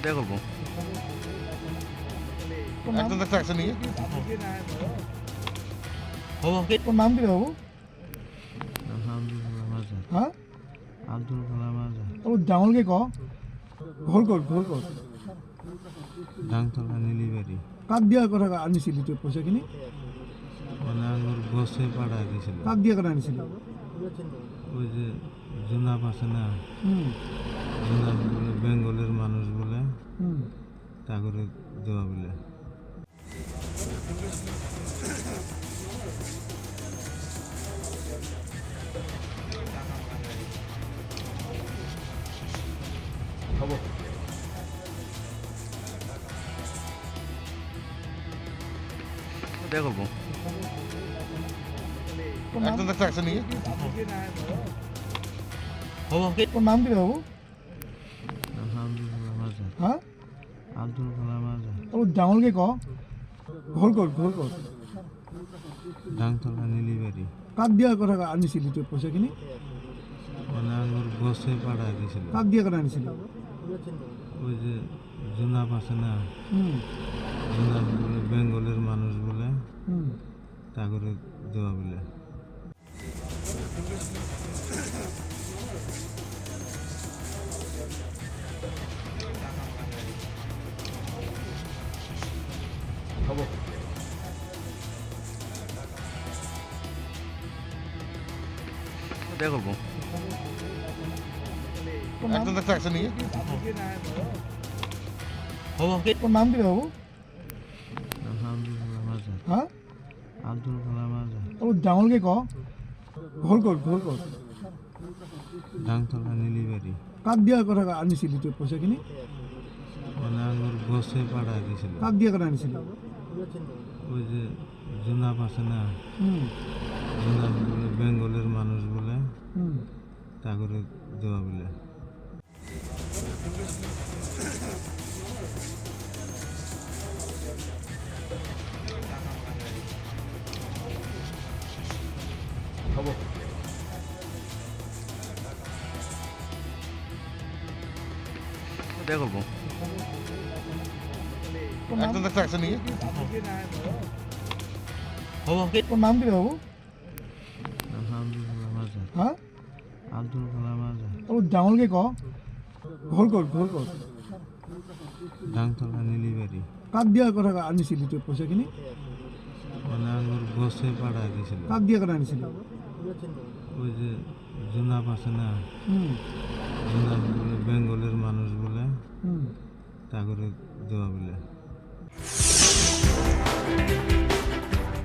কোথায় করবো? একজন দেখতে আসছে নাকি? হবো কি? তোর নাম কি বাবু? আব্দুল কালাম আজাদ। হ্যাঁ আব্দুল কালাম আজাদ। তোর জামলকে ক ঘোল কর ডাংতলা নীলিবাড়ি। কাক দিয়া কথা আনিছিলি তুই পয়সা কিনি? মানে আঙ্গুর বসে পাড়ায় দিয়েছিল। কাক দিয়া কথা আনিছিলি? ওই যে জুনাব আছে না, হুম জুনাব বলে বেঙ্গলের মানুষ বলে হুম তা করে দেওয়া বলে। কোথায় করবো? তোর নাম একজন দেখতে আসছে নাকি? হবো কি? তোর নাম কি বাবু? আব্দুল কালাম আজাদ। হ্যাঁ আব্দুল কালাম আজাদ। তোর জামলকে ক ঘোল কর ডাংতলা নীলিবাড়ি। কাক দিয়া কথা আনিছিলি তুই পয়সা কিনি? মানে আঙ্গুর বসে পাড়ায় দিয়েছিল। কাক দিয়া কথা আনিছিলি? ওই যে জুনাব আছে না, হুম জুনাব বলে বেঙ্গলের মানুষ বলে হুম তা করে দেওয়া বলে। কোথায় করবো? তোর নাম একজন দেখতে আসছে নাকি? হবো কি? তোর নাম কি বাবু? আব্দুল কালাম আজাদ। হ্যাঁ আব্দুল কালাম আজাদ। তোর জামলকে ক ঘোল কর ডাংতলা নীলিবাড়ি। কাক দিয়া কথা আনিছিলি তুই পয়সা কিনি? মানে আঙ্গুর বসে পাড়ায় দিয়েছিল। কাক দিয়া কথা আনিছিলি? ওই যে জুনাব আছে না, হুম জুনাব বলে বেঙ্গলের মানুষ বলে হুম তা করে দেওয়া বলে। কোথায় করবো? তোর নাম একজন দেখতে আসছে নাকি? হবো কি? তোর নাম কি বাবু? আব্দুল কালাম আজাদ। হ্যাঁ আব্দুল কালাম আজাদ। তোর জামলকে ক ঘোল কর ডাংতলা নীলিবাড়ি। কাক দিয়া কথা আনিছিলি তুই পয়সা কিনি? মানে আঙ্গুর বসে পাড়ায় দিয়েছিল। কাক দিয়া কথা আনিছিলি? ওই যে জুনাব আছে না, হুম জুনাব বলে বেঙ্গলের মানুষ বলে হুম তা করে দেওয়া বলে।